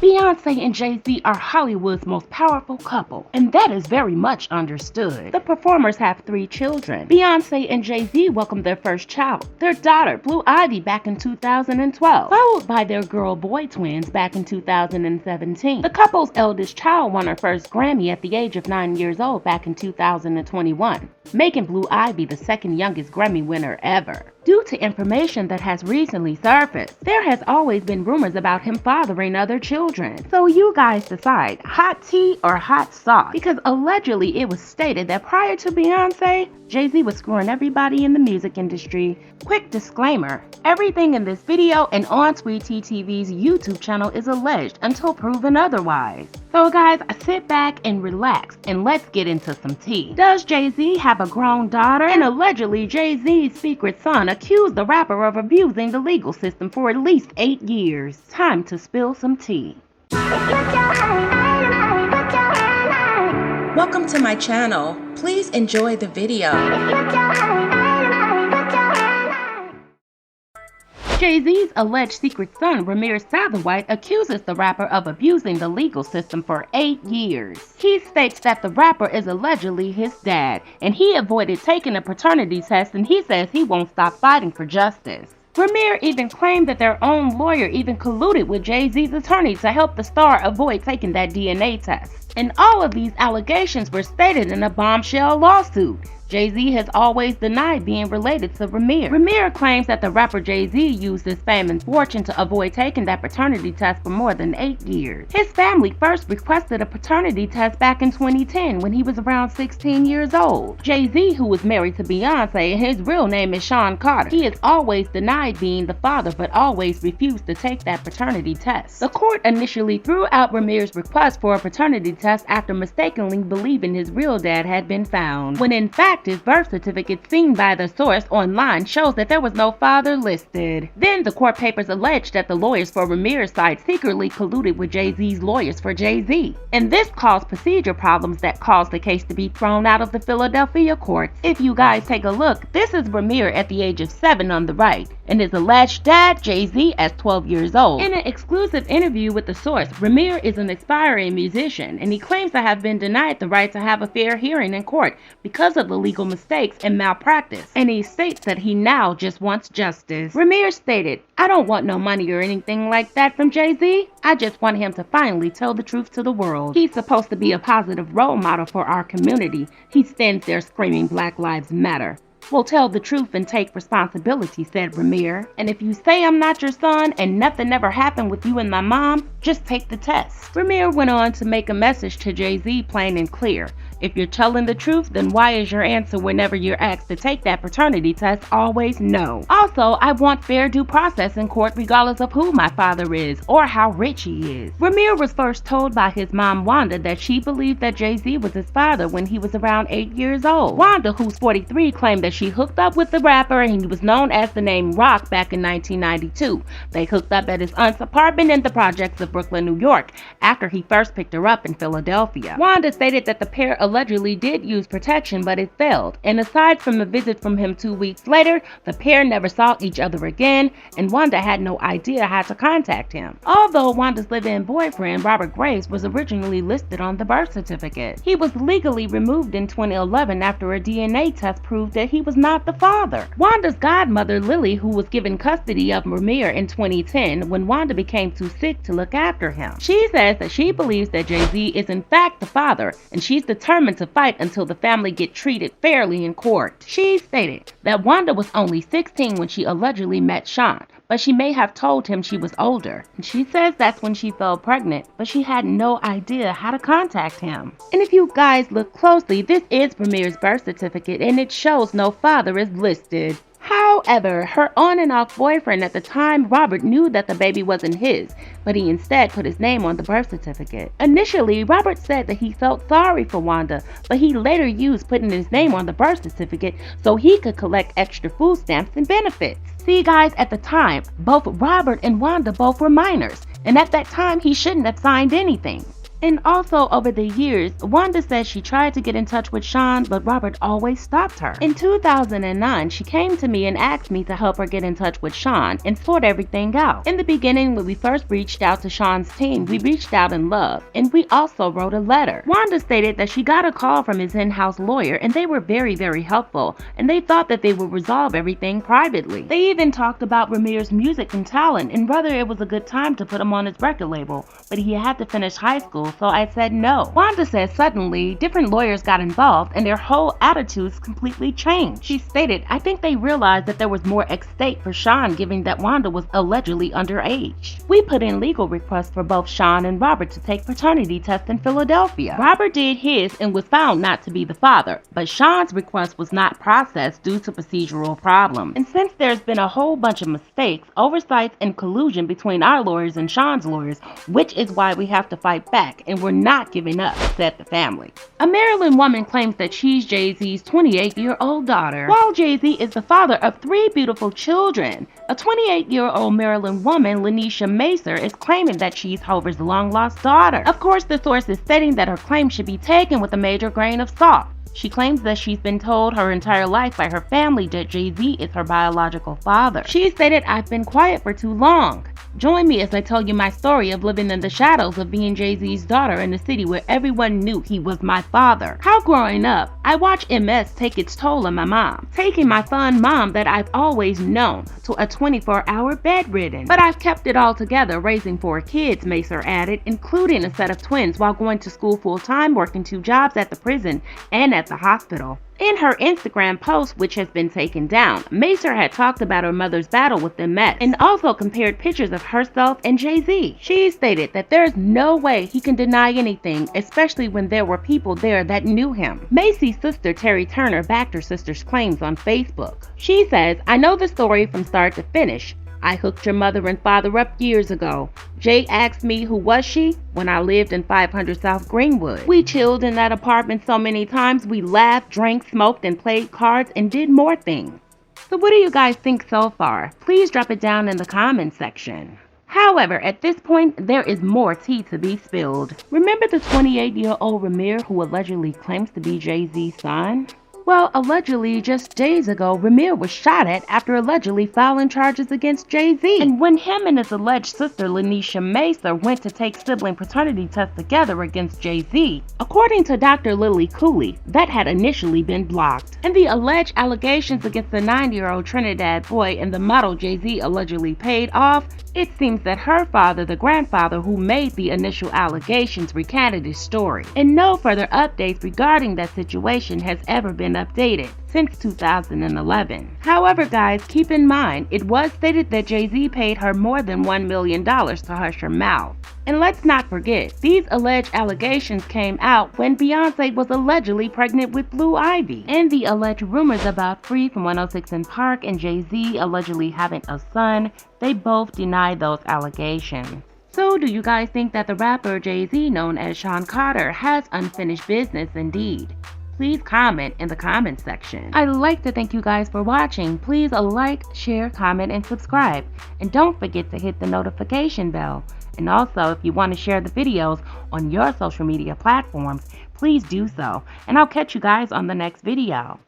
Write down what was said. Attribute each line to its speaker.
Speaker 1: Beyoncé and Jay-Z are Hollywood's most powerful couple, and that is very much understood. The performers have 3 children. Beyoncé and Jay-Z welcomed their first child, their daughter, Blue Ivy, back in 2012, followed by their girl-boy twins back in 2017. The couple's eldest child won her first Grammy at the age of 9 years old back in 2021, making Blue Ivy the second youngest Grammy winner ever. Due to information that has recently surfaced, there has always been rumors about him fathering other children. So you guys decide, hot tea or hot sauce? Because allegedly it was stated that prior to Beyoncé, Jay-Z was screwing everybody in the music industry. Quick disclaimer, everything in this video and on StT&x's YouTube channel is alleged until proven otherwise. So guys, sit back and relax and let's get into some tea. Does Jay-Z have a grown daughter? And allegedly Jay-Z's secret son accused the rapper of abusing the legal system for at least 8 years. Time to spill some tea.
Speaker 2: Welcome to my channel. Please enjoy the video.
Speaker 1: Jay-Z's alleged secret son, Ramir Satherwhite, accuses the rapper of abusing the legal system for 8 years. He states that the rapper is allegedly his dad, and he avoided taking a paternity test, and he says he won't stop fighting for justice. Ramir even claimed that their own lawyer even colluded with Jay-Z's attorney to help the star avoid taking that DNA test. And all of these allegations were stated in a bombshell lawsuit. Jay-Z has always denied being related to Ramir. Ramir claims that the rapper Jay-Z used his fame and fortune to avoid taking that paternity test for more than 8 years. His family first requested a paternity test back in 2010 when he was around 16 years old. Jay-Z, who was married to Beyoncé, and his real name is Shawn Carter, he has always denied being the father but always refused to take that paternity test. The court initially threw out Ramir's request for a paternity test after mistakenly believing his real dad had been found, when in fact his birth certificate seen by the source online shows that there was no father listed. Then the court papers alleged that the lawyers for Ramir's side secretly colluded with Jay-Z's lawyers for Jay-Z, and this caused procedure problems that caused the case to be thrown out of the Philadelphia courts. If you guys take a look, this is Ramir at the age of 7 on the right, and his alleged dad, Jay-Z, as 12 years old. In an exclusive interview with the source, Ramir is an aspiring musician, and he claims to have been denied the right to have a fair hearing in court because of the legal mistakes and malpractice, and he states that he now just wants justice. Ramir stated, "I don't want no money or anything like that from Jay-Z. I just want him to finally tell the truth to the world. He's supposed to be a positive role model for our community. He stands there screaming Black Lives Matter. We'll tell the truth and take responsibility," said Ramir. "And if you say I'm not your son and nothing ever happened with you and my mom, just take the test." Ramir went on to make a message to Jay-Z plain and clear. "If you're telling the truth, then why is your answer whenever you're asked to take that paternity test always no? Also, I want fair due process in court regardless of who my father is or how rich he is." Ramir was first told by his mom Wanda that she believed that Jay-Z was his father when he was around 8 years old. Wanda, who's 43, claimed that she hooked up with the rapper and he was known as the name Rock back in 1992. They hooked up at his aunt's apartment in the projects of Brooklyn, New York, after he first picked her up in Philadelphia. Wanda stated that the pair allegedly did use protection, but it failed, and aside from a visit from him 2 weeks later, the pair never saw each other again, and Wanda had no idea how to contact him. Although Wanda's live-in boyfriend, Robert Graves, was originally listed on the birth certificate, he was legally removed in 2011 after a DNA test proved that he was not the father. Wanda's godmother, Lily, who was given custody of Ramir in 2010 when Wanda became too sick to look after him, she says that she believes that Jay-Z is in fact the father, and she's determined to fight until the family get treated fairly in court. She stated that Wanda was only 16 when she allegedly met Shawn, but she may have told him she was older. And she says that's when she fell pregnant, but she had no idea how to contact him. And if you guys look closely, this is Ramir's birth certificate, and it shows no father is listed. However, her on and off boyfriend at the time, Robert, knew that the baby wasn't his, but he instead put his name on the birth certificate. Initially, Robert said that he felt sorry for Wanda, but he later used putting his name on the birth certificate so he could collect extra food stamps and benefits. See guys, at the time, both Robert and Wanda both were minors, and at that time he shouldn't have signed anything. And also over the years, Wanda says she tried to get in touch with Shawn, but Robert always stopped her. In 2009, she came to me and asked me to help her get in touch with Shawn and sort everything out. In the beginning, when we first reached out to Shawn's team, we reached out in love, and we also wrote a letter. Wanda stated that she got a call from his in-house lawyer, and they were very helpful, and they thought that they would resolve everything privately. They even talked about Ramir's music and talent, and whether it was a good time to put him on his record label, but he had to finish high school, so I said no. Wanda says suddenly, different lawyers got involved and their whole attitudes completely changed. She stated, I think they realized that there was more at stake for Shawn given that Wanda was allegedly underage. We put in legal requests for both Shawn and Robert to take paternity tests in Philadelphia. Robert did his and was found not to be the father, but Shawn's request was not processed due to procedural problems. And since there's been a whole bunch of mistakes, oversights, and collusion between our lawyers and Shawn's lawyers, which is why we have to fight back, and we're not giving up, said the family. A Maryland woman claims that she's JayZ's 28-year-old daughter, while JayZ is the father of 3 beautiful children. A 28-year-old Maryland woman, Lanisha Mase, is claiming that she's Hover's long-lost daughter. Of course, the source is stating that her claim should be taken with a major grain of salt. She claims that she's been told her entire life by her family that JayZ is her biological father. She stated, I've been quiet for too long. Join me as I tell you my story of living in the shadows of being JayZ's daughter in a city where everyone knew he was my father. How growing up, I watched MS take its toll on my mom, taking my fun mom that I've always known to a 24-hour bedridden. But I've kept it all together, raising 4 kids, Maser added, including a set of twins while going to school full-time, working 2 jobs at the prison and at the hospital. In her Instagram post, which has been taken down, Maser had talked about her mother's battle with MS and also compared pictures of herself and JayZ. She stated that there's no way he can deny anything, especially when there were people there that knew him. Macy's sister Terry Turner backed her sister's claims on Facebook. She says, I know the story from start to finish. I hooked your mother and father up years ago. Jay asked me who was she when I lived in 500 South Greenwood. We chilled in that apartment so many times we laughed, drank, smoked, and played cards and did more things. So what do you guys think so far? Please drop it down in the comments section. However, at this point, there is more tea to be spilled. Remember the 28-year-old Ramir who allegedly claims to be JayZ's son? Well, allegedly, just days ago, Ramir was shot at after allegedly filing charges against JayZ. And when him and his alleged sister, Lanisha Mase, went to take sibling paternity tests together against JayZ, according to Dr. Lily Cooley, that had initially been blocked. And the alleged allegations against the 9-year-old Trinidad boy and the model JayZ allegedly paid off. It seems that her father, the grandfather who made the initial allegations, recanted his story. And no further updates regarding that situation has ever been updated since 2011. However, guys, keep in mind, it was stated that JayZ paid her more than $1 million to hush her mouth. And let's not forget, these alleged allegations came out when Beyoncé was allegedly pregnant with Blue Ivy. And the alleged rumors about Free from 106 in Park and JayZ allegedly having a son, they both denied those allegations. So do you guys think that the rapper JayZ, known as Shawn Carter, has unfinished business indeed? Please comment in the comment section. I'd like to thank you guys for watching. Please like, share, comment, and subscribe. And don't forget to hit the notification bell. And also, if you want to share the videos on your social media platforms, please do so. And I'll catch you guys on the next video.